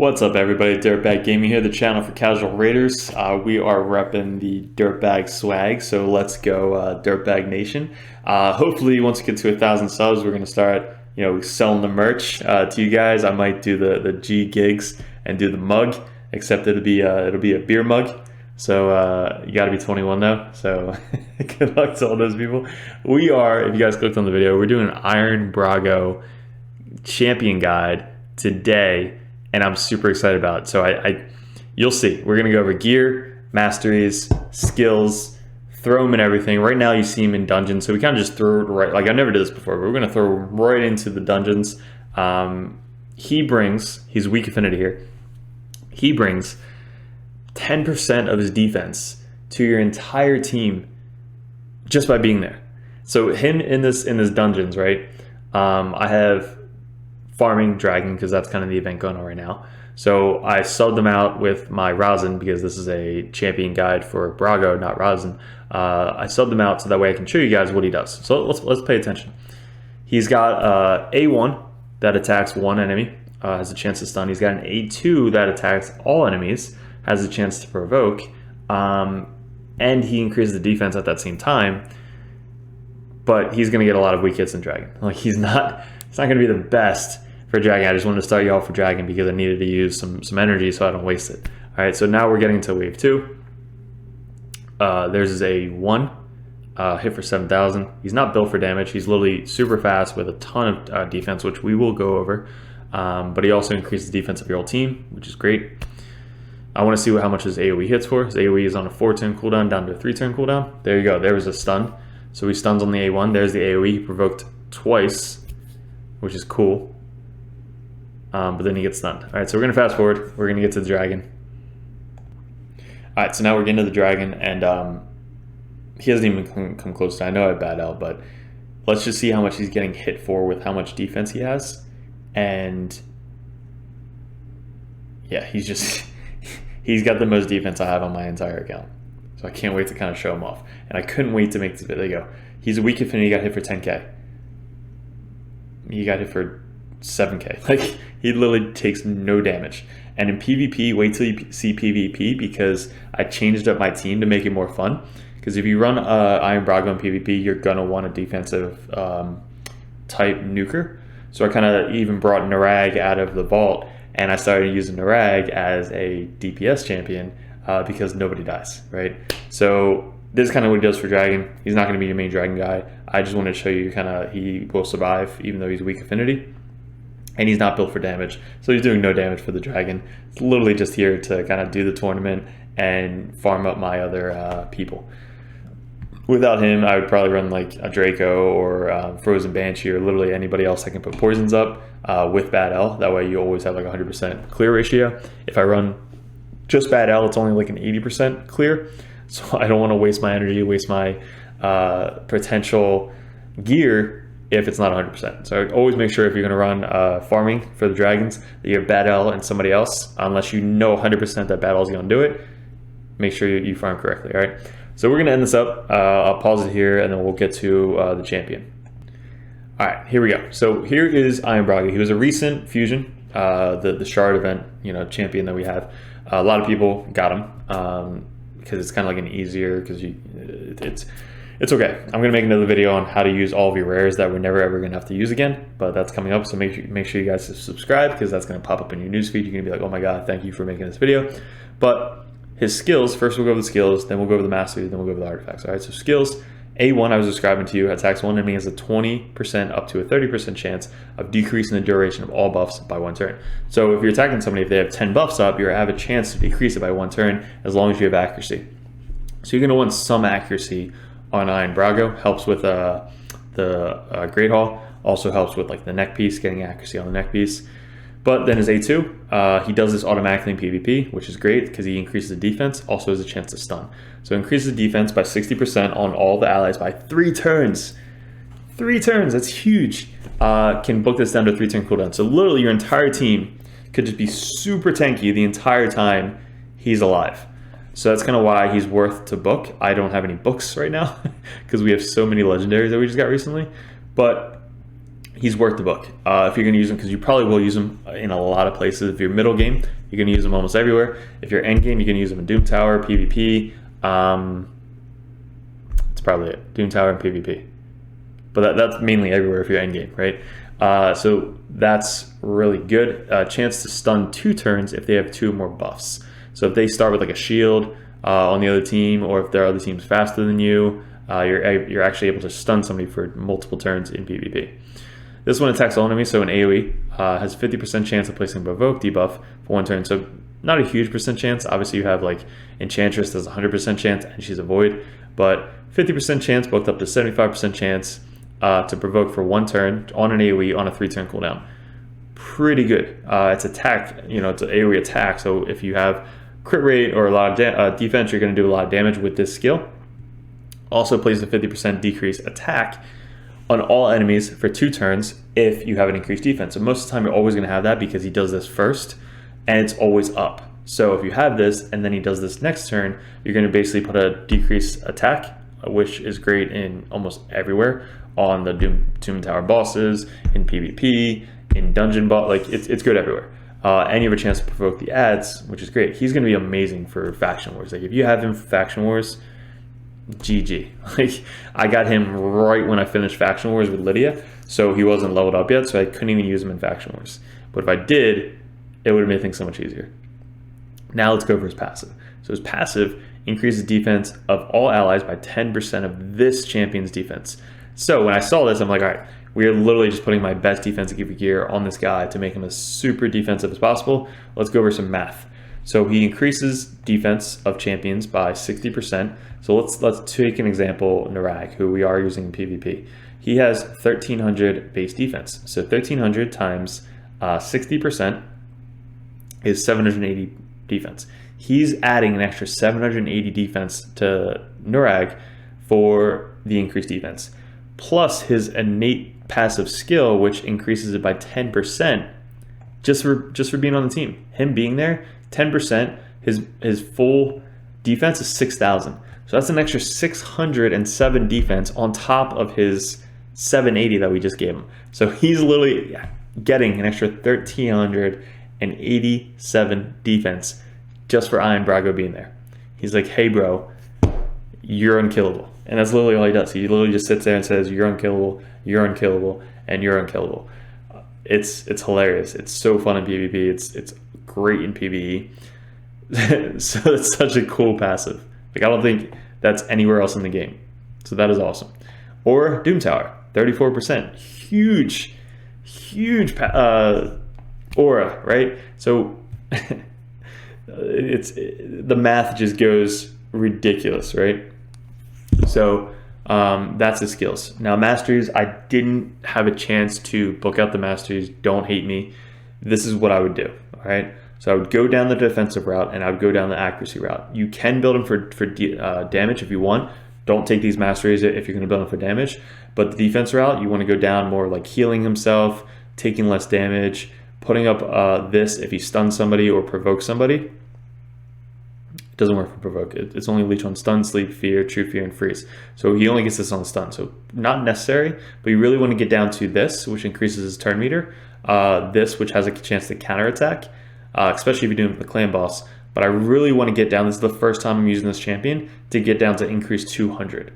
What's up, everybody? Dirtbag Gaming here, the channel for casual raiders. We are repping the Dirtbag swag, so let's go, Dirtbag Nation. Hopefully, once we get to 1,000 subs, we're gonna start, selling the merch to you guys. I might do the G gigs and do the mug, except it'll be a beer mug. So you got to be 21 though. So good luck to all those people. We are, if you guys clicked on the video, we're doing an Iron Brago champion guide today. And I'm super excited about it. So you'll see. We're gonna go over gear, masteries, skills, throw them in everything. Right now you see him in dungeons, so we kind of just throw it right. Like I never did this before, but we're gonna throw him right into the dungeons. He's weak affinity here. He brings 10% of his defense to your entire team just by being there. So him in this dungeons, right? I have farming dragon because that's kind of the event going on right now. So I subbed them out with my Rosin because this is a champion guide for Brago, not Rosin. I subbed them out so that way I can show you guys what he does. So let's pay attention. He's got A1 that attacks one enemy, has a chance to stun. He's got an A2 that attacks all enemies, has a chance to provoke, and he increases the defense at that same time. But he's going to get a lot of weak hits in Dragon. Like it's not going to be the best for Dragon. I just wanted to start you off for Dragon because I needed to use some energy so I don't waste it. All right, so now we're getting to wave 2. There's his A1, hit for 7,000. He's not built for damage. He's literally super fast with a ton of defense, which we will go over. But he also increases the defense of your whole team, which is great. I want to see how much his AoE hits for. His AoE is on a 4-turn cooldown down to a 3-turn cooldown. There you go. There was a stun. So he stuns on the A1. There's the AoE. He provoked twice, which is cool. But then he gets stunned. All right, so we're going to fast forward. We're going to get to the dragon. All right, so now we're getting to the dragon, and he hasn't even come close to it. I know I have bad L, but let's just see how much he's getting hit for with how much defense he has. And yeah, he's got the most defense I have on my entire account. So I can't wait to kind of show him off. And I couldn't wait to make this video. There you go. He's a weak affinity. He got hit for 10k. He got hit for 7k. Like, he literally takes no damage. And in PvP, wait till you see PvP because I changed up my team to make it more fun. Because if you run Iron Brago in PvP, you're going to want a defensive type nuker. So I kind of even brought Narag out of the vault and I started using Narag as a DPS champion because nobody dies, right? So this is kind of what he does for Dragon. He's not going to be your main Dragon guy. I just wanted to show you he will survive even though he's weak affinity. And he's not built for damage. So he's doing no damage for the Dragon. It's literally just here to kind of do the tournament and farm up my other people. Without him, I would probably run like a Draco or Frozen Banshee or literally anybody else that can put poisons up with bad L. That way you always have like 100% clear ratio. If I run just bad L, it's only like an 80% clear. So I don't want to waste my energy, waste my potential gear if it's not 100%. So always make sure if you're going to run farming for the dragons that you have bad L and somebody else, unless you know 100% that bad L is going to do it, make sure you farm correctly, all right? So we're going to end this up. I'll pause it here and then we'll get to the champion. All right, here we go. So here is Iron Brago. He was a recent fusion, the shard event, champion that we have. A lot of people got him because it's kind of like an easier, because it's okay. I'm gonna make another video on how to use all of your rares that we're never ever gonna have to use again, but that's coming up. So make sure you guys subscribe because that's gonna pop up in your newsfeed. You're gonna be like, oh my god, thank you for making this video. But his skills, first we'll go over the skills, then we'll go over the masteries, then we'll go over the artifacts. All right, so skills. A1 I was describing to you, attacks one enemy has a 20% up to a 30% chance of decreasing the duration of all buffs by 1 turn. So if you're attacking somebody, if they have 10 buffs up, you have a chance to decrease it by 1 turn as long as you have accuracy. So you're gonna want some accuracy on Iron Brago. Helps with the Great Hall, also helps with like the neck piece, getting accuracy on the neck piece. But then his A2, he does this automatically in PvP, which is great because he increases the defense, also has a chance to stun. So increases the defense by 60% on all the allies by 3 turns. 3 turns, that's huge. Can book this down to 3-turn cooldown. So literally your entire team could just be super tanky the entire time he's alive. So that's kind of why he's worth to book. I don't have any books right now because we have so many legendaries that we just got recently. But he's worth the book if you're going to use him, because you probably will use him in a lot of places. If you're middle game, you're going to use him almost everywhere. If you're end game, you're going to use him in Doom Tower, PvP. That's probably it, Doom Tower and PvP. But that's mainly everywhere if you're end game, right? So that's really good. Chance to stun 2 turns if they have 2 or more buffs. So if they start with like a shield on the other team, or if their other team's faster than you, you're actually able to stun somebody for multiple turns in PvP. This one attacks all enemies, so an AoE has 50% chance of placing Provoke debuff for 1 turn. So not a huge percent chance. Obviously you have like Enchantress that's 100% chance and she's a void, but 50% chance, both up to 75% chance to provoke for 1 turn on an AoE on a 3-turn cooldown. Pretty good. It's attack, it's an AoE attack, so if you have crit rate or a lot of defense, you're going to do a lot of damage with this skill. Also plays a 50% decrease attack on all enemies for 2 turns if you have an increased defense. So most of the time you're always going to have that because he does this first and it's always up. So if you have this and then he does this next turn, you're going to basically put a decreased attack, which is great in almost everywhere, on the Doom Tower bosses, in PvP, in dungeon boss, like it's good everywhere. And you have a chance to provoke the ads, which is great. He's going to be amazing for Faction Wars. Like if you have him for Faction Wars, GG. Like I got him right when I finished Faction Wars with Lydia, so he wasn't leveled up yet, so I couldn't even use him in Faction Wars. But if I did, it would have made things so much easier. Now let's go for his passive. So his passive increases defense of all allies by 10% of this champion's defense. So when I saw this, I'm like, all right, we are literally just putting my best defensive gear on this guy to make him as super defensive as possible. Let's go over some math. So he increases defense of champions by 60%. So let's take an example, Narag, who we are using in PvP. He has 1300 base defense. So 1300 times 60% is 780 defense. He's adding an extra 780 defense to Narag for the increased defense, plus his innate passive skill, which increases it by 10% just for being on the team. Him being there, 10%, his full defense is 6,000. So that's an extra 607 defense on top of his 780 that we just gave him. So he's literally getting an extra 1,387 defense just for Iron Brago being there. He's like, hey bro, you're unkillable. And that's literally all he does. He literally just sits there and says, you're unkillable, you're unkillable, and you're unkillable. It's hilarious. It's so fun in PvP. It's great in PvE. So it's such a cool passive. Like I don't think that's anywhere else in the game. So that is awesome. Or Doom Tower, 34%. Huge aura, right? So the math just goes ridiculous, right? So that's the skills. Now masteries, I didn't have a chance to book out the masteries. Don't hate me. This is what I would do, all right? So I would go down the defensive route and I would go down the accuracy route. You can build them for damage if you want. Don't take these masteries if you're going to build them for damage. But the defense route, you want to go down more like healing himself, taking less damage, putting up this if he stuns somebody or provokes somebody. It doesn't work for provoke. It's only leech on stun, sleep, fear, true fear, and freeze. So he only gets this on stun. So not necessary, but you really want to get down to this, which increases his turn meter. This, which has a chance to counterattack. Especially if you're doing the clan boss. But I really want to get down, this is the first time I'm using this champion, to get down to increase 200.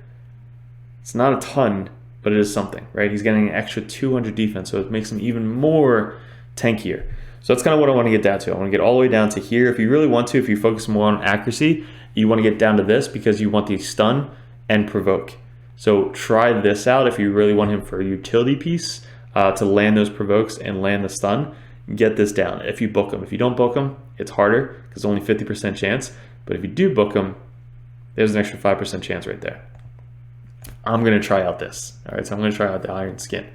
It's not a ton, but it is something, right? He's getting an extra 200 defense, so it makes him even more tankier. So that's kind of what I want to get down to. I want to get all the way down to here. If you really want to, if you focus more on accuracy, you want to get down to this because you want the stun and provoke. So try this out if you really want him for a utility piece to land those provokes and land the stun. Get this down if you book them. If you don't book them, it's harder because only 50% chance. But if you do book them, there's an extra 5% chance right there. I'm going to try out this. All right, so I'm going to try out the Iron Skin.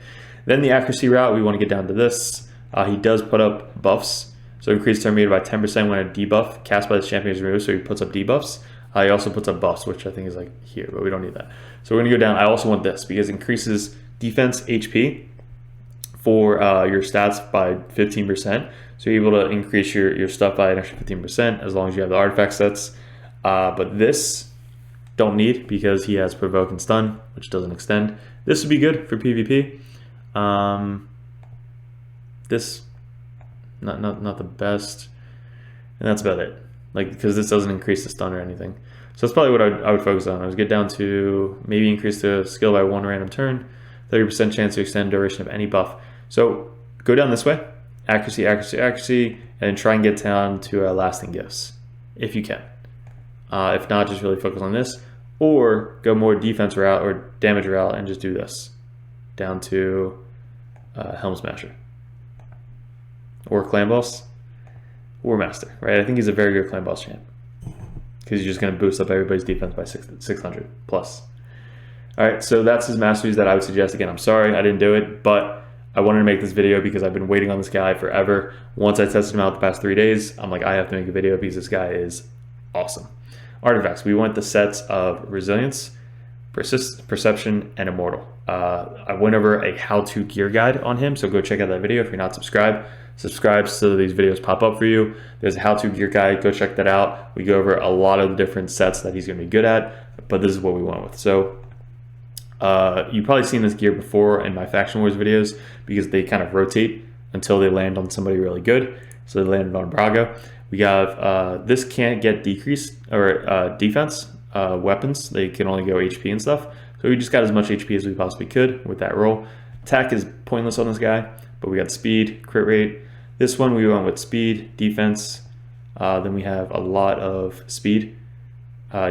Then the accuracy route, we want to get down to this. He does put up buffs. So increase turn meter by 10% when a debuff cast by the champion is removed. So he puts up debuffs. He also puts up buffs, which I think is like here, but we don't need that. So we're going to go down. I also want this because it increases defense HP for your stats by 15%. So you're able to increase your stuff by an extra 15% as long as you have the artifact sets. But this don't need because he has provoke and stun, which doesn't extend. This would be good for PvP. This, not the best, and that's about it. Like, because this doesn't increase the stun or anything. So that's probably what I would focus on. I would get down to maybe increase the skill by 1 random turn, 30% chance to extend duration of any buff. So go down this way, accuracy, accuracy, accuracy, and try and get down to lasting gifts, if you can. If not, just really focus on this, or go more defense route or damage route and just do this, down to Helm Smasher, or Clan Boss, or Master, right? I think he's a very good Clan Boss champ, because he's just going to boost up everybody's defense by 600 plus. All right, so that's his masteries that I would suggest. Again, I'm sorry I didn't do it, but I wanted to make this video because I've been waiting on this guy forever. Once I tested him out the past 3 days, I'm like, I have to make a video because this guy is awesome. Artifacts, we want the sets of Resilience, Perception, and Immortal. I went over a how-to gear guide on him, so go check out that video if you're not subscribed. Subscribe so these videos pop up for you. There's a how-to gear guide, go check that out. We go over a lot of the different sets that he's gonna be good at, but this is what we went with. So you've probably seen this gear before in my Faction Wars videos because they kind of rotate until they land on somebody really good. So they landed on Brago. We have, this can't get decreased or defense weapons. They can only go HP and stuff. So we just got as much HP as we possibly could with that roll. Attack is pointless on this guy, but we got speed, crit rate. This one we went with speed, defense. Then we have a lot of speed,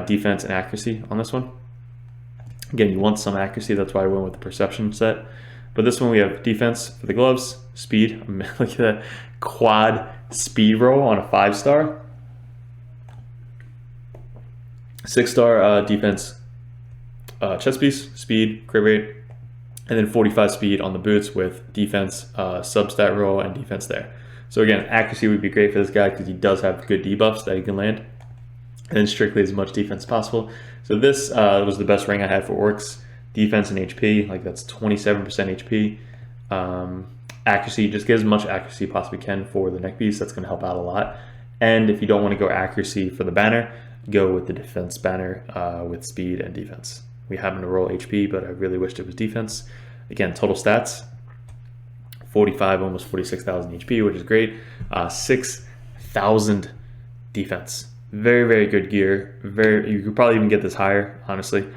defense, and accuracy on this one. Again, you want some accuracy, that's why I went with the perception set. But this one we have defense for the gloves, speed. Look at that quad speed roll on a 5-star. 6-star defense chest piece, speed, crit rate, and then 45 speed on the boots with defense, substat roll, and defense there. So again, accuracy would be great for this guy because he does have good debuffs that he can land, and then strictly as much defense as possible. So this was the best ring I had for orcs. Defense and HP, like that's 27% HP. Accuracy, just get as much accuracy you possibly can for the neck piece. That's going to help out a lot. And if you don't want to go accuracy for the banner, go with the defense banner with speed and defense. We happen to roll HP, but I really wished it was defense. Again, total stats, 45, almost 46,000 HP, which is great. 6,000 defense. Very, very good gear. You could probably even get this higher, honestly.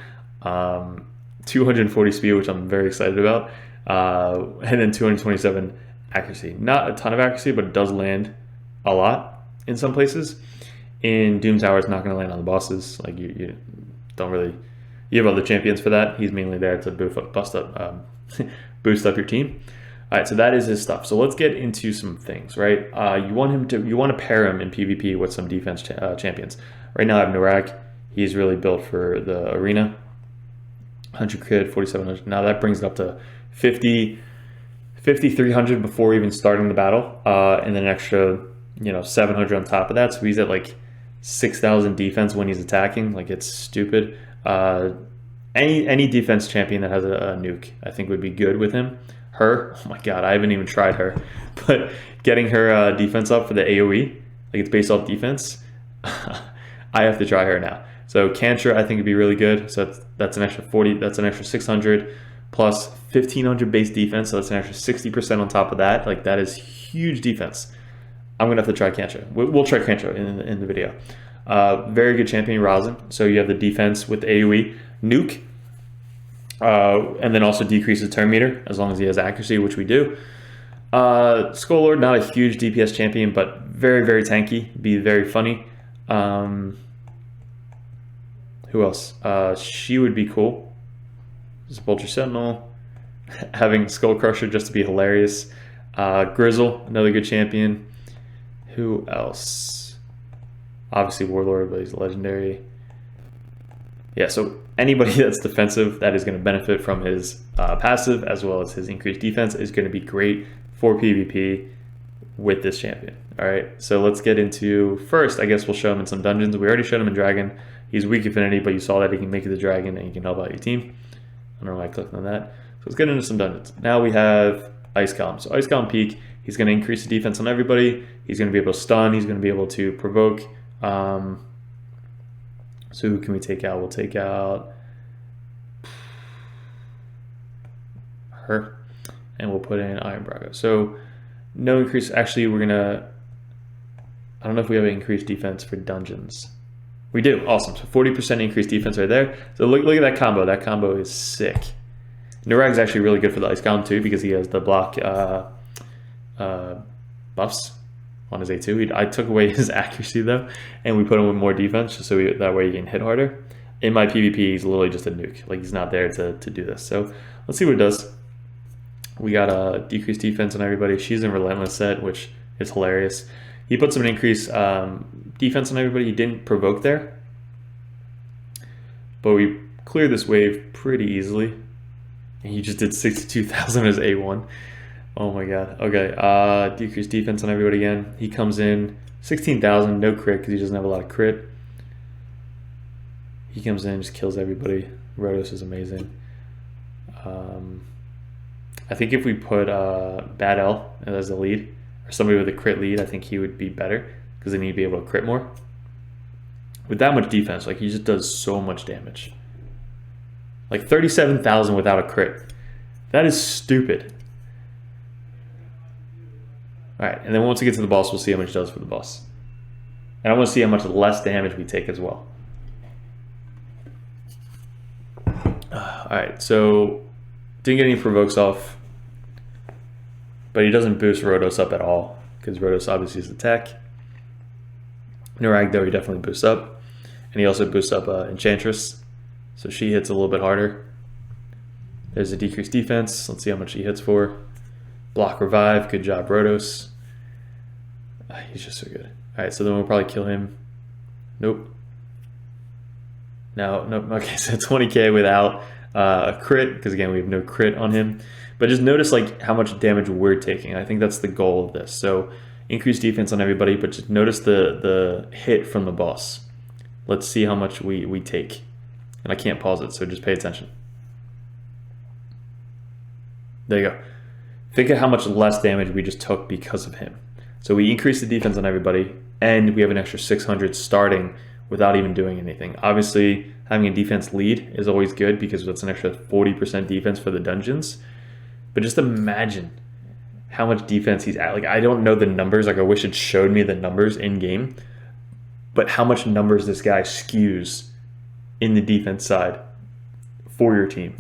240 speed, which I'm very excited about. And then 227 accuracy. Not a ton of accuracy, but it does land a lot in some places. In Doom Tower, it's not going to land on the bosses. Like you don't really. You have other champions for that. He's mainly there to boost up your team. All right, so that is his stuff. So let's get into some things, right? You want to pair him in PvP with some defense champions. Right now I have Narag. He's really built for the arena. 100 crit, 4,700. Now that brings it up to 5,300 before even starting the battle, and then an extra, 700 on top of that. So he's at like 6,000 defense when he's attacking. Like it's stupid. Any defense champion that has a nuke, I think would be good with him. Her, oh my god, I haven't even tried her, but getting her defense up for the AoE, like it's based off defense. I have to try her now. So Cantrip, I think would be really good. So that's an extra 40. That's an extra 600 plus 1,500 base defense. So that's an extra 60% on top of that. Like that is huge defense. I'm gonna have to try Cantrip. We'll try Cantrip in the video. Very good champion, Rosin. So you have the defense with AoE, nuke, and then also decreases turn meter as long as he has accuracy, which we do. Skull not a huge DPS champion, but very, very tanky. Be very funny. Who else? She would be cool. Just Vulture Sentinel. Having Skull Crusher just to be hilarious. Grizzle, another good champion. Who else? Obviously Warlord, but he's legendary. Yeah, so anybody that's defensive that is going to benefit from his passive as well as his increased defense is going to be great for PvP with this champion. All right, so let's get into, first, I guess we'll show him in some dungeons. We already showed him in Dragon. He's weak affinity, but you saw that he can make it to Dragon and he can help out your team. I don't know why I clicked on that. So let's get into some dungeons. Now we have Ice Golem. So Ice Golem Peak, he's going to increase the defense on everybody. He's going to be able to stun. He's going to be able to provoke. So who can we take out? We'll take out her. and we'll put in Iron Brago. So no increase. Actually, we're gonna, I don't know if we have an increased defense for dungeons. We do. Awesome. So 40% increased defense right there. So look at that combo. That combo is sick. Nurag's actually really good for the Ice Golem too because he has the block buffs on his A2. I took away his accuracy though, and we put him with more defense just so that way he can hit harder. In my PvP, he's literally just a nuke. Like, he's not there to do this. So let's see what it does. We got a decreased defense on everybody. She's in Relentless set, which is hilarious. He put some increased defense on everybody. He didn't provoke there, but we cleared this wave pretty easily. And he just did 62,000 as A1. Oh my god. Okay, decreased defense on everybody again. He comes in 16,000, no crit because he doesn't have a lot of crit. He comes in, just kills everybody. Rotos is amazing. I think if we put Bad L as the lead, or somebody with a crit lead, I think he would be better because then he'd be able to crit more. With that much defense, like, he just does so much damage. Like 37,000 without a crit. That is stupid. All right, and then once we get to the boss, we'll see how much it does for the boss. And I want to see how much less damage we take as well. Alright, so didn't get any provokes off, but he doesn't boost Rotos up at all because Rotos obviously is the tech. Nurag though, he definitely boosts up, and he also boosts up Enchantress, so she hits a little bit harder. There's a decreased defense. Let's see how much she hits for. Block revive, good job Rotos. He's just so good. Alright, so then we'll probably kill him. Nope. No, okay, so 20k without a crit, because again, we have no crit on him. But just notice like how much damage we're taking. I think that's the goal of this. So increase defense on everybody, but just notice the hit from the boss. Let's see how much we take. And I can't pause it, so just pay attention. There you go. Think of how much less damage we just took because of him. So we increased the defense on everybody, and we have an extra 600 starting without even doing anything. Obviously, having a defense lead is always good because that's an extra 40% defense for the dungeons. But just imagine how much defense he's at. Like, I don't know the numbers. Like, I wish it showed me the numbers in game. But how much numbers this guy skews in the defense side for your team.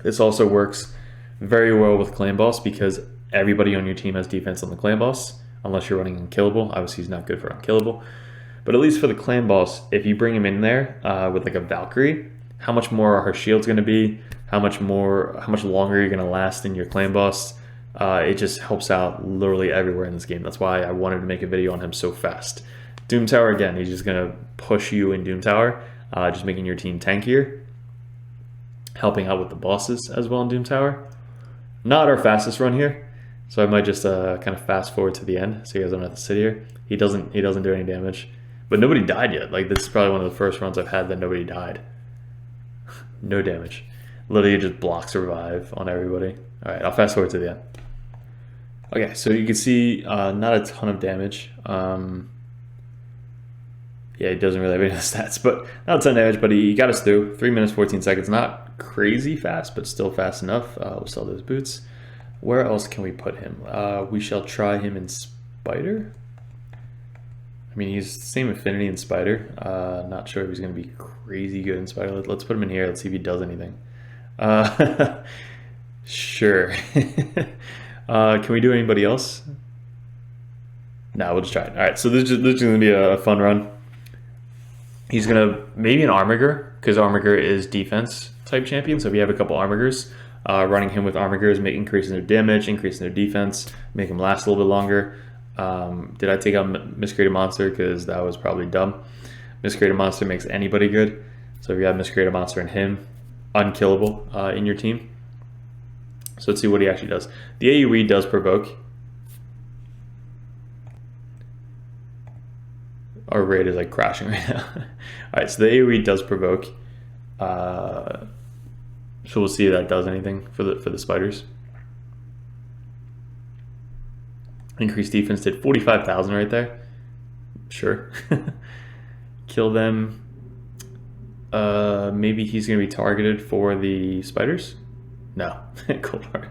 This also works very well with Clan Boss because everybody on your team has defense on the Clan Boss, unless you're running Unkillable. Obviously, he's not good for Unkillable. But at least for the Clan Boss, if you bring him in there with like a Valkyrie, how much more are her shields going to be? How much longer you're going to last in your Clan Boss? It just helps out literally everywhere in this game. That's why I wanted to make a video on him so fast. Doom Tower, again, he's just going to push you in Doom Tower, just making your team tankier, helping out with the bosses as well in Doom Tower. Not our fastest run here, so I might just kind of fast forward to the end so you guys don't have to sit here. He doesn't do any damage. But nobody died yet. Like, this is probably one of the first runs I've had that nobody died. No damage. Literally just blocks revive on everybody. Alright, I'll fast forward to the end. Okay, so you can see not a ton of damage. Yeah, he doesn't really have any of the stats, but not a ton of damage, but he got us through. 3 minutes, 14 seconds. Not crazy fast, but still fast enough. We'll sell those boots. Where else can we put him? We shall try him in Spider. I mean, he's the same affinity in Spider. Not sure if he's going to be crazy good in Spider. Let's put him in here. Let's see if he does anything. Sure. Can we do anybody else? No, we'll just try it. All right, so this is going to be a fun run. He's going to maybe an Armiger, because Armiger is defense type champion. So if you have a couple Armigers, running him with Armigers, increasing their damage, increasing their defense, make him last a little bit longer. Did I take out Miscreated Monster? Because that was probably dumb. Miscreated Monster makes anybody good. So if you have Miscreated Monster and him, unkillable in your team. So let's see what he actually does. The AoE does provoke. Our raid is like crashing right now. Alright, so the AoE does provoke. So we'll see if that does anything for the spiders. Increased defense did 45,000 right there. Sure. Kill them. Maybe he's going to be targeted for the spiders? No. Cold Heart.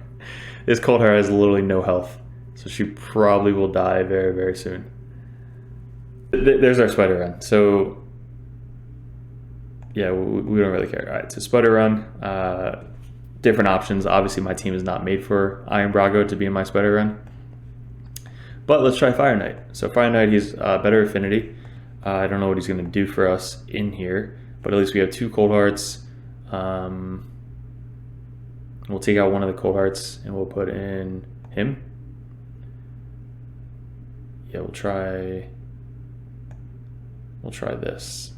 This cold heart has literally no health, so she probably will die very, very soon. There's our spider run. So yeah, we don't really care. All right, so spider run. Different options. Obviously, my team is not made for Iron Brago to be in my spider run. But let's try Fire Knight. So Fire Knight, he's better affinity. I don't know what he's going to do for us in here, but at least we have 2 cold hearts. We'll take out one of the cold hearts and we'll put in him. Yeah, we'll try this.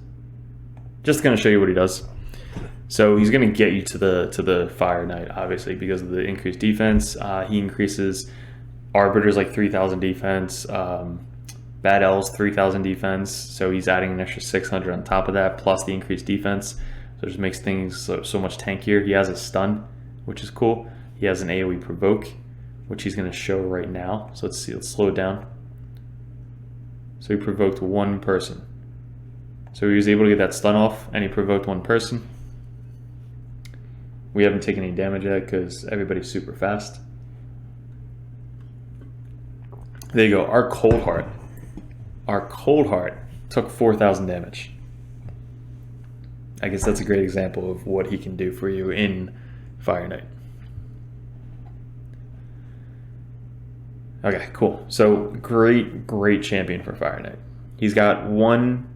Just going to show you what he does. So he's going to get you to the Fire Knight, obviously, because of the increased defense. He increases Arbiter's like 3,000 defense, Bad L's 3,000 defense. So he's adding an extra 600 on top of that, plus the increased defense. So it just makes things so much tankier. He has a stun, which is cool. He has an AoE provoke, which he's going to show right now. So let's see. Let's slow it down. So he provoked 1 person. So he was able to get that stun off, and he provoked 1 person. We haven't taken any damage yet because everybody's super fast. There you go. Our cold heart took 4,000 damage. I guess that's a great example of what he can do for you in Fire Knight. Okay, cool. So great champion for Fire Knight. He's got 1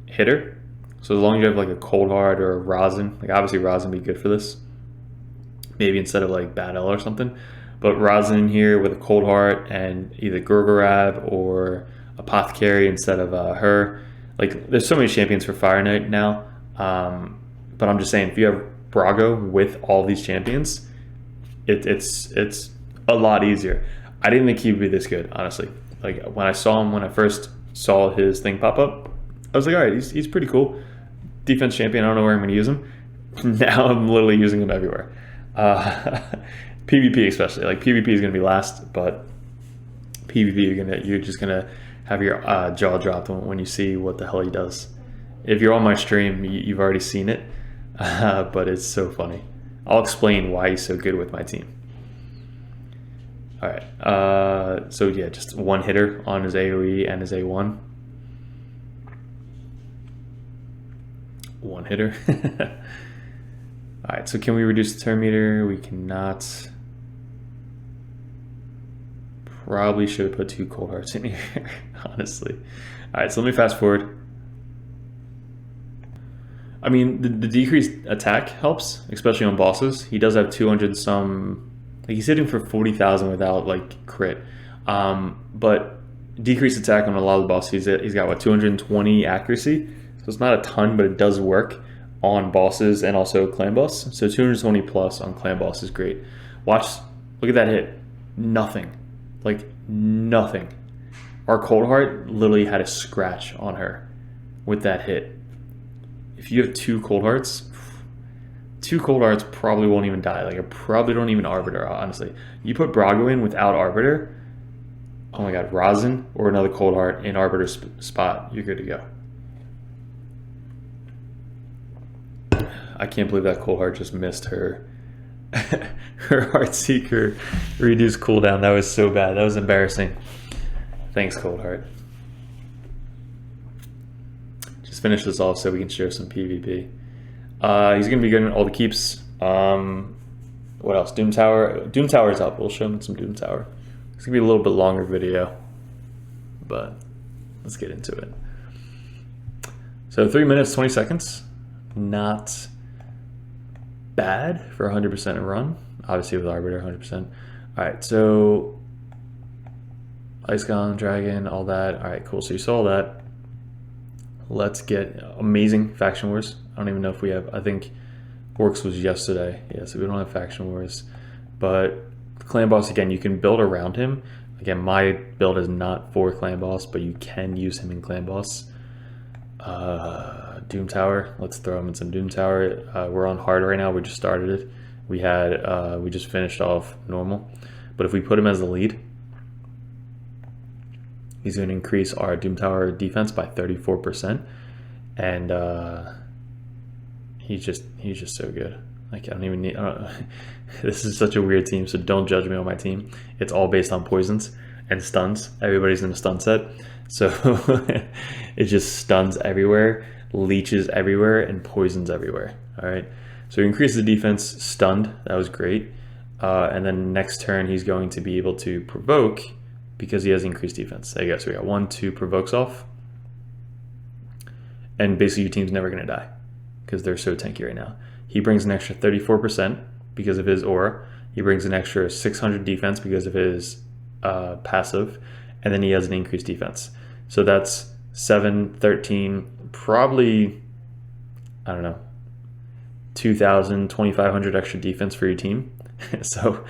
hitter. So as long as you have like a cold heart or a rosin, like obviously rosin would be good for this. Maybe instead of like Bad L or something. But rosin here with a cold heart and either Gorgorab or Apothecary instead of her. Like there's so many champions for Fire Knight now. But I'm just saying, if you have Brago with all these champions, it's a lot easier. I didn't think he would be this good, honestly. Like when I saw him, when I first saw his thing pop up, I was like, all right, he's pretty cool. Defense champion, I don't know where I'm going to use him. Now I'm literally using him everywhere. PvP especially. Like PvP is going to be last, but PvP you're just going to have your jaw dropped when you see what the hell he does. If you're on my stream, you've already seen it, but it's so funny. I'll explain why he's so good with my team. All right, so yeah, just 1 hitter on his AoE and his A1. 1 hitter. All right, so can we reduce the turn meter? We cannot. Probably should have put 2 cold hearts in here, honestly. All right, so let me fast forward. I mean, the decreased attack helps, especially on bosses. He does have 200 some, like he's hitting for 40,000 without like crit. But decreased attack on a lot of the bosses, he's got what, 220 accuracy? So it's not a ton, but it does work on bosses and also clan boss. So 220 plus on clan boss is great. Watch, look at that hit. Nothing, like nothing. Our cold heart literally had a scratch on her with that hit. If you have 2 cold hearts, 2 cold hearts probably won't even die. Like I probably don't even arbiter, honestly. You put Brago in without arbiter, oh my god, rosin or another cold heart in arbiter spot, you're good to go. I can't believe that cold heart just missed her her heart seeker reduced cooldown. That was so bad. That was embarrassing. Thanks, cold heart. Just finish this off so we can share some PvP. He's gonna be getting all the keeps. What else? Doom Tower. Doom Tower's up. We'll show him some Doom Tower. It's gonna be a little bit longer video, but let's get into it. So 3 minutes 20 seconds. Not bad for 100% run. Obviously with Arbiter 100%. All right, so Ice Golem, Dragon, all that. All right, cool. So you saw that. Let's get amazing Faction Wars. I don't even know if we have. I think Orcs was yesterday. Yeah, so we don't have Faction Wars. But Clan Boss, again, you can build around him. Again, my build is not for Clan Boss, but you can use him in Clan Boss. Doom Tower. Let's throw him in some Doom Tower. We're on hard right now. We just started it. We just finished off normal. But if we put him as the lead, he's going to increase our Doom Tower defense by 34%, and he's just so good. Like, I don't even need, I don't, this is such a weird team, so don't judge me on my team. It's all based on poisons and stuns. Everybody's in a stun set. So it just stuns everywhere, leeches everywhere, and poisons everywhere. All right. So he increases the defense, stunned. That was great. And then next turn, he's going to be able to provoke because he has increased defense. There you go. So we got 1, 2 provokes off. And basically your team's never going to die because they're so tanky right now. He brings an extra 34% because of his aura. He brings an extra 600 defense because of his passive. And then he has an increased defense. So that's 7, 13, probably, I don't know, 2,000, 2,500 extra defense for your team. So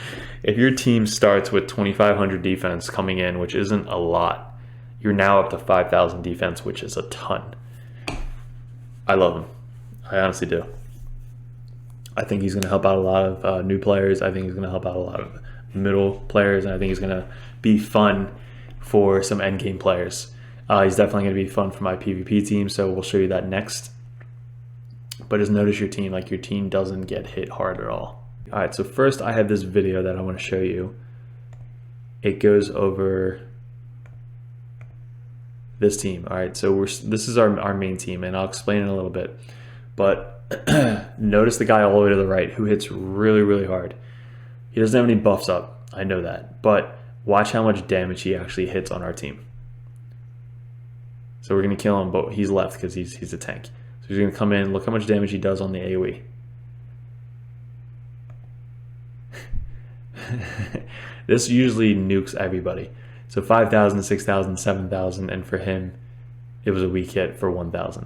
if your team starts with 2,500 defense coming in, which isn't a lot, you're now up to 5,000 defense, which is a ton. I love him. I honestly do. I think he's going to help out a lot of new players. I think he's going to help out a lot of middle players, and I think he's going to be fun for some endgame players. He's definitely going to be fun for my PvP team, so we'll show you that next. But just notice your team, like your team doesn't get hit hard at all. All right, so first I have this video that I want to show you. It goes over this team. All right, so this is our main team, and I'll explain in a little bit. But notice the guy all the way to the right who hits really, really hard. He doesn't have any buffs up, I know that, but watch how much damage he actually hits on our team. So we're going to kill him, but he's left because he's a tank. So he's going to come in, look how much damage he does on the AoE. This usually nukes everybody. So 5,000, 6,000, 7,000, and for him, it was a weak hit for 1,000.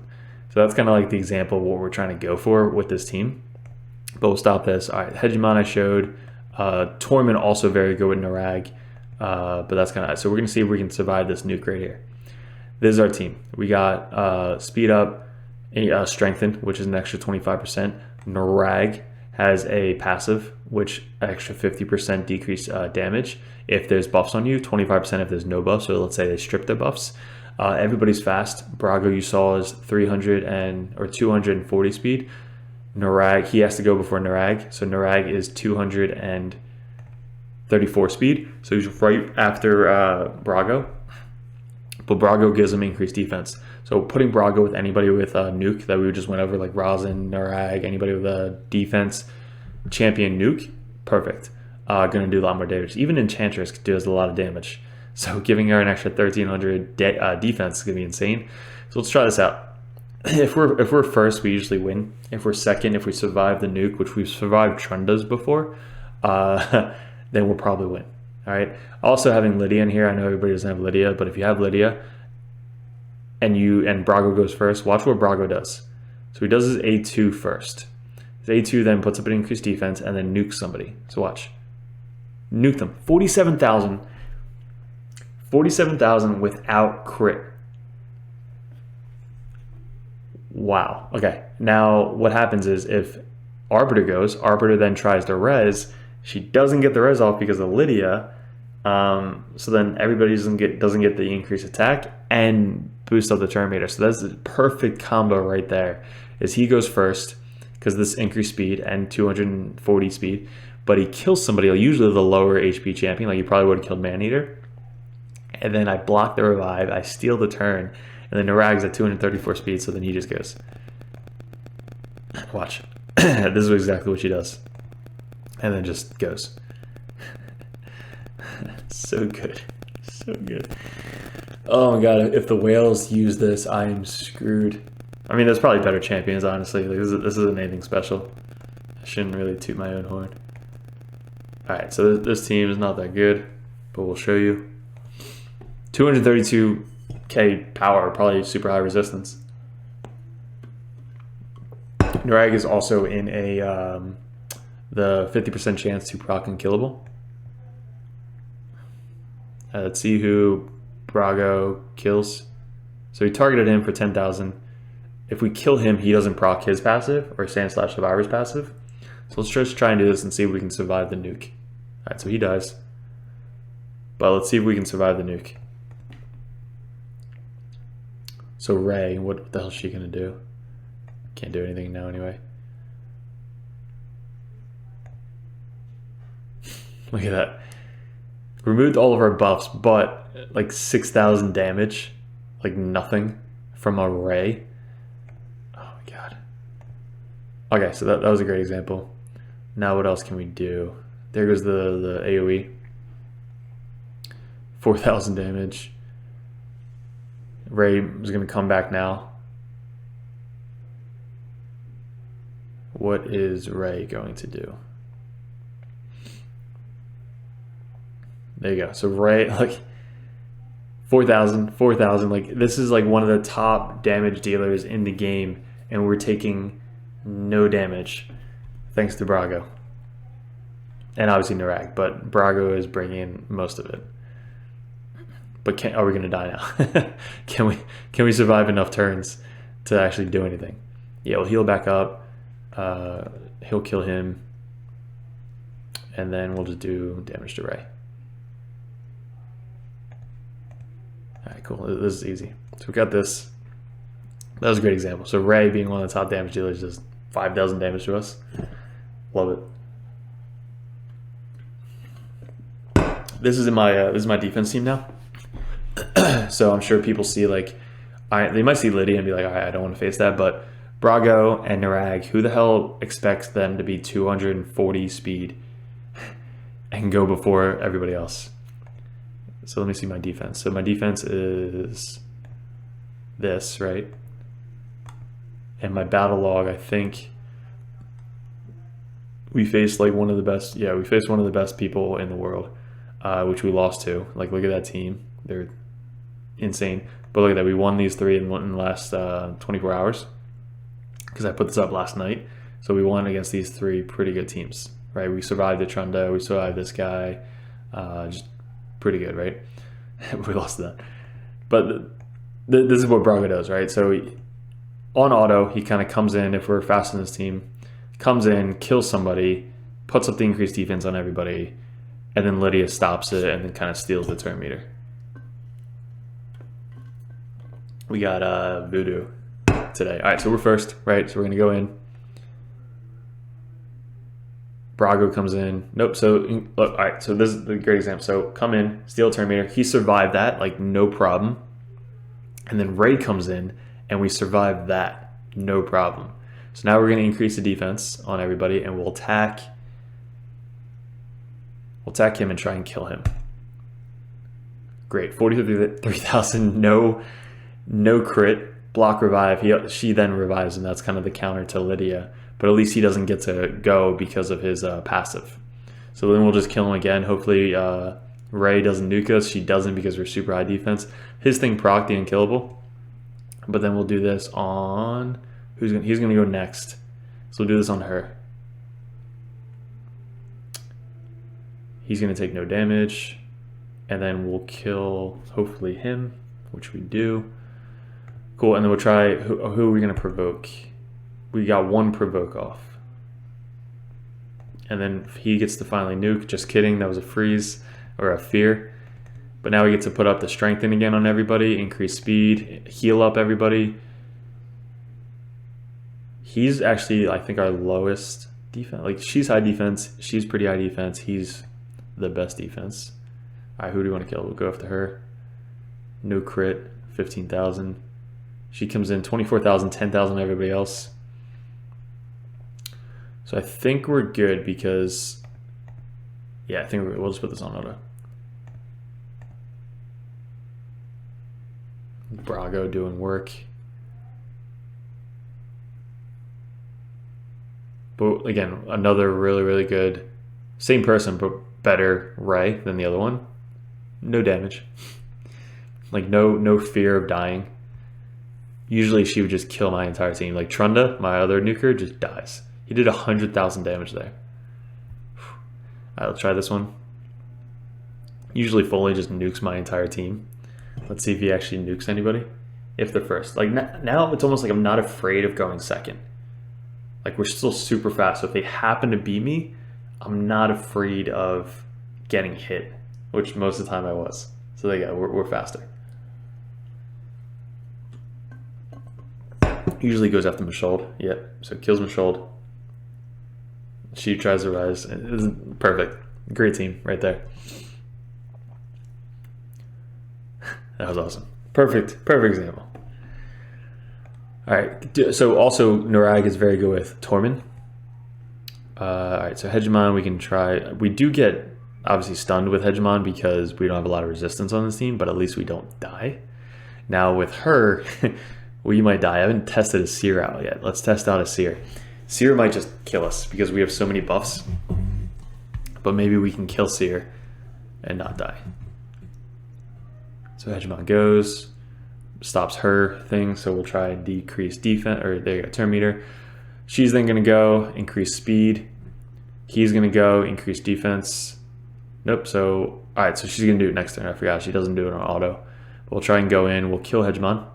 So that's kind of like the example of what we're trying to go for with this team. But we'll stop this. All right, Hegemon I showed. Torment also very good with Narag. But that's kind of, so we're going to see if we can survive this nuke right here. This is our team. We got speed up, strengthened, which is an extra 25%. Narag has a passive, which extra 50% decrease damage if there's buffs on you, 25% if there's no buffs. So let's say they strip their buffs. Everybody's fast. Brago you saw is 240 speed. Narag, he has to go before Narag. So Narag is 234 speed. So he's right after Brago. But Brago gives him increased defense. So putting Brago with anybody with a nuke that we just went over, like Rosin, Narag, anybody with a defense champion nuke, perfect. Gonna do a lot more damage. Even Enchantress does a lot of damage. So giving her an extra 1,300 defense is gonna be insane. So let's try this out. If we're first, we usually win. If we're second, if we survive the nuke, which we've survived Trundas before, then we'll probably win. All right. Also having Lydia in here, I know everybody doesn't have Lydia, but if you have Lydia and Brago goes first, watch what Brago does. So he does his A2 first. His A2 then puts up an increased defense and then nukes somebody. So watch. Nuke them. 47,000. 47,000 without crit. Wow. Okay. Now what happens is if Arbiter goes, Arbiter then tries to res. She doesn't get the res off because of Lydia. So then everybody doesn't get the increased attack and boost up the Terminator. So that's the perfect combo right there. Is he goes first because this increased speed and 240 speed, but he kills somebody, usually the lower HP champion, like he probably would have killed Maneater. And then I block the revive, I steal the turn, and then Narag's at 234 speed, so then he just goes. Watch. This is exactly what she does. And then just goes. So good. So good. Oh my god, if the whales use this, I am screwed. I mean, there's probably better champions, honestly. Like, this isn't anything special. I shouldn't really toot my own horn. Alright, so this team is not that good, but we'll show you. 232k power, probably super high resistance. Narag is also in the 50% chance to proc unkillable. Let's see who Brago kills. So he targeted him for 10,000. If we kill him, he doesn't proc his passive or Sand/Survivor's passive. So let's just try and do this and see if we can survive the nuke. Alright, so he dies. But let's see if we can survive the nuke. So Ray, what the hell is she gonna do? Can't do anything now anyway. Look at that. Removed all of our buffs, but like 6,000 damage, like nothing from a Ray. Oh my god. Okay, so that was a great example. Now what else can we do? There goes the AoE. 4,000 damage. Ray is going to come back now. What is Ray going to do? There you go. So Ray, like 4,000, like this is like one of the top damage dealers in the game, and we're taking no damage thanks to Brago. And obviously Narag, but Brago is bringing most of it. But are we going to die now? Can we survive enough turns to actually do anything? Yeah, we'll heal back up. He'll kill him, and then we'll just do damage to Ray. Alright, cool. This is easy. So we got this. That was a great example. So Ray, being one of the top damage dealers, does 5,000 damage to us. Love it. This is my defense team now. So I'm sure people see like, they might see Lydia and be like, all right, I don't want to face that, but Brago and Narag, who the hell expects them to be 240 speed and go before everybody else? So let me see my defense. So my defense is this, right? And my battle log, I think we faced like one of the best, yeah, we faced one of the best people in the world, which we lost to. Like, look at that team. They're insane. But look at that, we won these three in the last 24 hours. Because I put this up last night. So we won against these three pretty good teams, right? We survived the Trunda, we survived this guy, just pretty good, right? We lost that. But this is what Brago does, right? So on auto, he kind of comes in, if we're fast in this team, comes in, kills somebody, puts up the increased defense on everybody, and then Lydia stops it and then kind of steals the turn meter. We got Voodoo today. All right, so we're first, right? So we're gonna go in. Brago comes in. Nope. So look, all right. So this is the great example. So come in, steal a turn meter. He survived that, like no problem. And then Ray comes in, and we survived that, no problem. So now we're gonna increase the defense on everybody, and we'll attack. We'll attack him and try and kill him. Great. 43,000. No crit. Block revive. She then revives, and that's kind of the counter to Lydia. But at least he doesn't get to go because of his passive. So then we'll just kill him again. Hopefully Ray doesn't nuke us. She doesn't because we're super high defense. His thing proc the unkillable. But then we'll do this on he's gonna go next. So we'll do this on her. He's gonna take no damage. And then we'll kill hopefully him, which we do. Cool, and then we'll try, who are we gonna provoke? We got one provoke off. And then he gets to finally nuke. Just kidding, that was a freeze or a fear. But now we get to put up the strengthen again on everybody, increase speed, heal up everybody. He's actually, I think, our lowest defense. Like, she's high defense, she's pretty high defense, he's the best defense. All right, who do we want to kill? We'll go after her. No crit, 15,000. She comes in 24,000, 10,000 everybody else. So I think we're good because, yeah, I think we'll just put this on auto. Brago doing work. But again, another really, really good, same person, but better Ray than the other one. No damage. Like no fear of dying. Usually she would just kill my entire team. Like Trunda, my other nuker, just dies. He did 100,000 damage there. Alright, let's try this one. Usually Foley just nukes my entire team. Let's see if he actually nukes anybody. If they're first. Like now it's almost like I'm not afraid of going second. Like we're still super fast. So if they happen to beat me, I'm not afraid of getting hit. Which most of the time I was. So there you go, we're faster. Usually goes after Mashold. Yep, so kills Mashold. She tries to rise. It's perfect. Great team right there. That was awesome. Perfect example. All right, so also Nurag is very good with Tormund. All right, so Hegemon we can try. We do get obviously stunned with Hegemon because we don't have a lot of resistance on this team, but at least we don't die. Now with her, we might die. I haven't tested a Seer out yet. Let's test out a Seer. Seer might just kill us because we have so many buffs, but maybe we can kill Seer and not die. So Hegemon goes, stops her thing, so we'll try and decrease defense, or there you go, turn meter. She's then gonna go, increase speed. He's gonna go, increase defense. Nope, so, all right, so she's gonna do it next turn. I forgot, she doesn't do it on auto. But we'll try and go in, we'll kill Hegemon.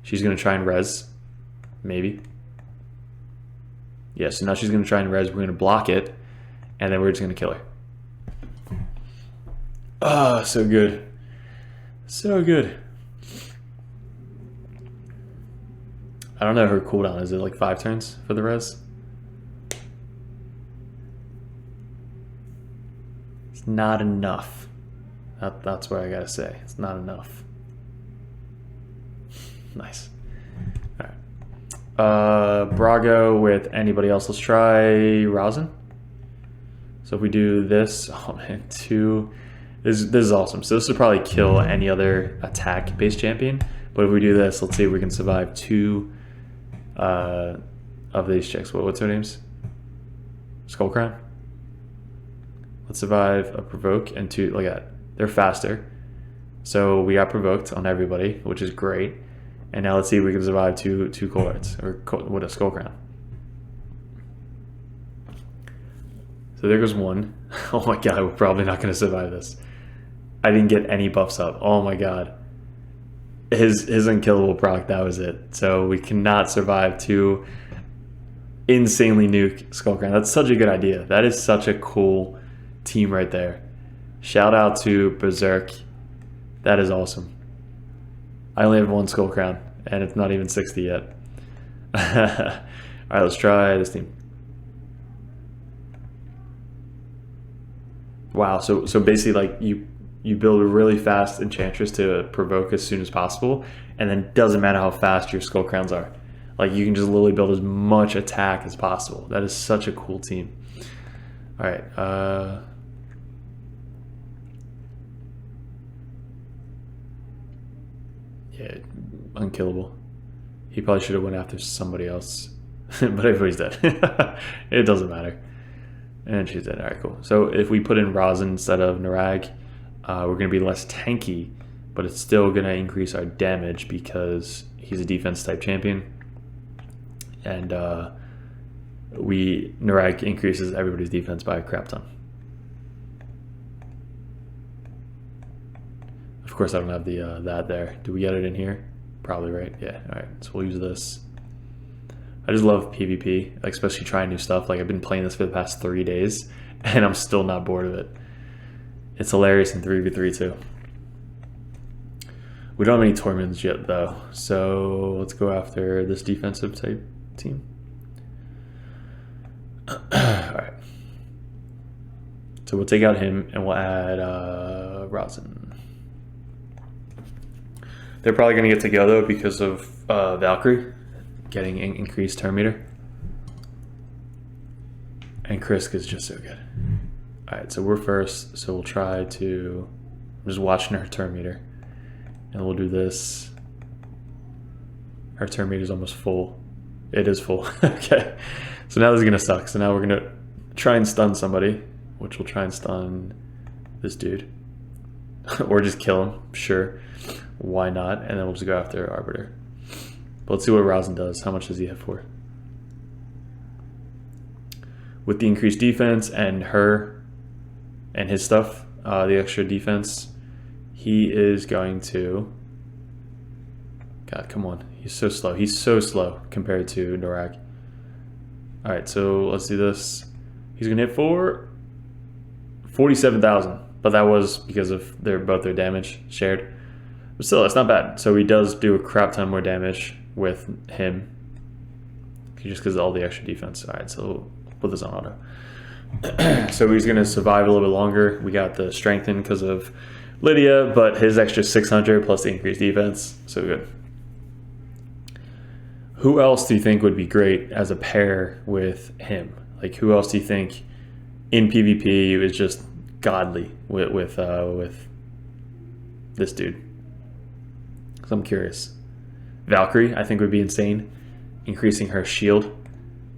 She's gonna try and res, maybe. Yeah, so now she's gonna try and res, we're gonna block it, and then we're just gonna kill her. Oh, so good. So good. I don't know her cooldown. Is it like 5 turns for the res? It's not enough. That's what I gotta say. It's not enough. Nice. All right. Brago with anybody else. Let's try Rosin. So if we do this, oh man, 2. This is awesome. So this would probably kill any other attack-based champion. But if we do this, let's see if we can survive 2 of these chicks. What's their names? Skullcrown. Let's survive a provoke and 2. Look at that. They're faster. So we got provoked on everybody, which is great. And now let's see if we can survive 2 cold hearts or what a Skullcrown. So there goes 1. Oh my god, we're probably not going to survive this. I didn't get any buffs up. Oh my god. His unkillable proc, that was it. So we cannot survive 2 insanely nuke Skullcrown. That's such a good idea. That is such a cool team right there. Shout out to Berserk. That is awesome. I only have 1 Skullcrown, and it's not even 60 yet. Alright, let's try this team. Wow, so basically like you build a really fast Enchantress to provoke as soon as possible, and then it doesn't matter how fast your Skullcrowns are. Like you can just literally build as much attack as possible. That is such a cool team. Alright, yeah, unkillable. He probably should have went after somebody else, but everybody's dead. It doesn't matter. And she's dead. All right, cool. So if we put in Rosin instead of Nurag, we're going to be less tanky, but it's still going to increase our damage because he's a defense type champion. And Nurag increases everybody's defense by a crap ton. Of course, I don't have the that there. Do we get it in here? Probably, right? Yeah. All right. So we'll use this. I just love PvP, like especially trying new stuff. Like I've been playing this for the past 3 days, and I'm still not bored of it. It's hilarious in 3v3 too. We don't have any Tormunds yet though, so let's go after this defensive type team. All right. So we'll take out him and we'll add Rosin. They're probably going to get to go though because of Valkyrie getting increased turn meter. And Krisk is just so good. Alright, so we're first, so we'll try to... I'm just watching her turn meter. And we'll do this. Her turn meter is almost full. It is full. Okay. So now this is going to suck. So now we're going to try and stun somebody, which will try and stun this dude. Or just kill him, sure. Why not? And then we'll just go after Arbiter. But let's see what Rosin does. How much does he have for? With the increased defense and her and his stuff, the extra defense, he is going to... God, come on. He's so slow. He's so slow compared to Nurag. Alright, so let's do this. He's going to hit for 47,000. But that was because of both their damage shared. But still, that's not bad. So he does do a crap ton more damage with him. Just because of all the extra defense. Alright, so we'll put this on auto. So he's going to survive a little bit longer. We got the strengthen because of Lydia, but his extra 600 plus the increased defense. So good. Who else do you think would be great as a pair with him? Like, who else do you think in PvP is just godly with this dude? So I'm curious. Valkyrie, I think, would be insane. Increasing her shield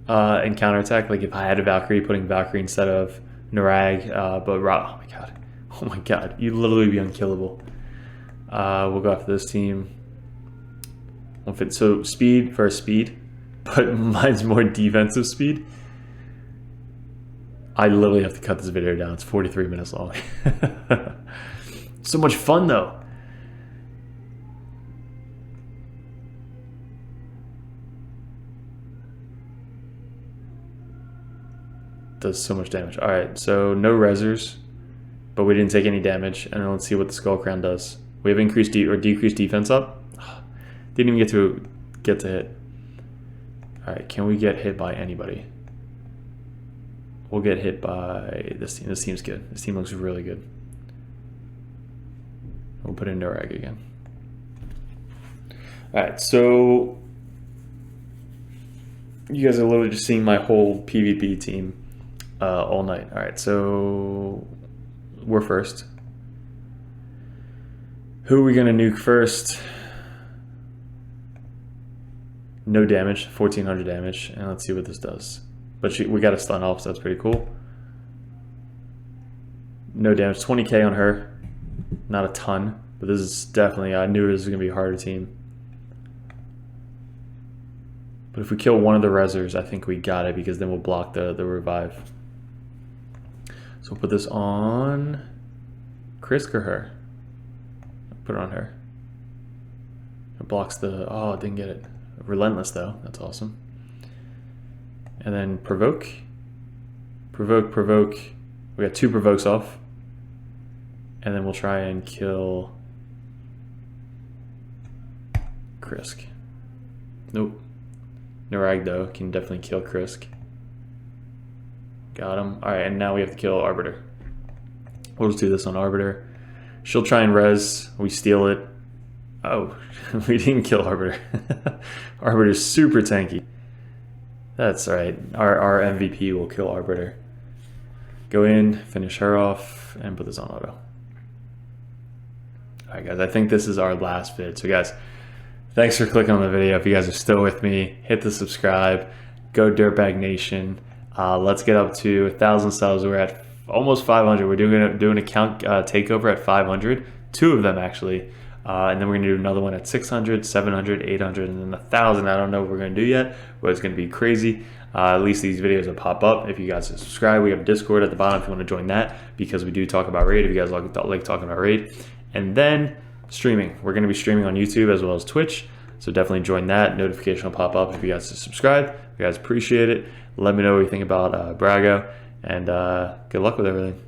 and counterattack. Like, if I had a Valkyrie, putting Valkyrie instead of Narag. But oh my god. Oh my god. You'd literally be unkillable. We'll go after this team. So speed for speed, but mine's more defensive speed. I literally have to cut this video down. It's 43 minutes long. So much fun though. Does so much damage. All right, so no resers, but we didn't take any damage. And then let's see what the Skull Crown does. We have increased or decreased defense up. Didn't even get to hit. All right, can we get hit by anybody? We'll get hit by this team. This team's good. This team looks really good. We'll put in Narag again. All right, so you guys are literally just seeing my whole PvP team all night. All right, so we're first. Who are we gonna nuke first? No damage, 1400 damage, and let's see what this does. But we got a stun off, so that's pretty cool. No damage, 20k on her. Not a ton, but this is definitely, I knew this was gonna be a harder team. But if we kill one of the resers, I think we got it, because then we'll block the revive. So we'll put this on Krisk or her. Put it on her. It blocks the, oh, didn't get it. Relentless though, that's awesome. And then provoke. Provoke. We got 2 provokes off. And then we'll try and kill Krisk. Nope. Narag though can definitely kill Krisk. Got him. Alright, and now we have to kill Arbiter. We'll just do this on Arbiter. She'll try and res. We steal it. Oh, we didn't kill Arbiter. Arbiter's super tanky. That's right. Our MVP will kill Arbiter. Go in, finish her off, and put this on auto. Alright guys, I think this is our last vid. So guys, thanks for clicking on the video. If you guys are still with me, hit the subscribe. Go Dirtbag Nation. Let's get up to 1,000 subs. We're at almost 500. We're doing a count takeover at 500. 2 of them actually. And then we're going to do another one at 600, 700, 800, and then 1,000. I don't know what we're going to do yet, but it's going to be crazy. At least these videos will pop up. If you guys subscribe, we have Discord at the bottom if you want to join that, because we do talk about Raid, if you guys like talking about Raid. And then streaming. We're going to be streaming on YouTube as well as Twitch, so definitely join that. Notification will pop up if you guys subscribe. If you guys appreciate it. Let me know what you think about Brago, and good luck with everything.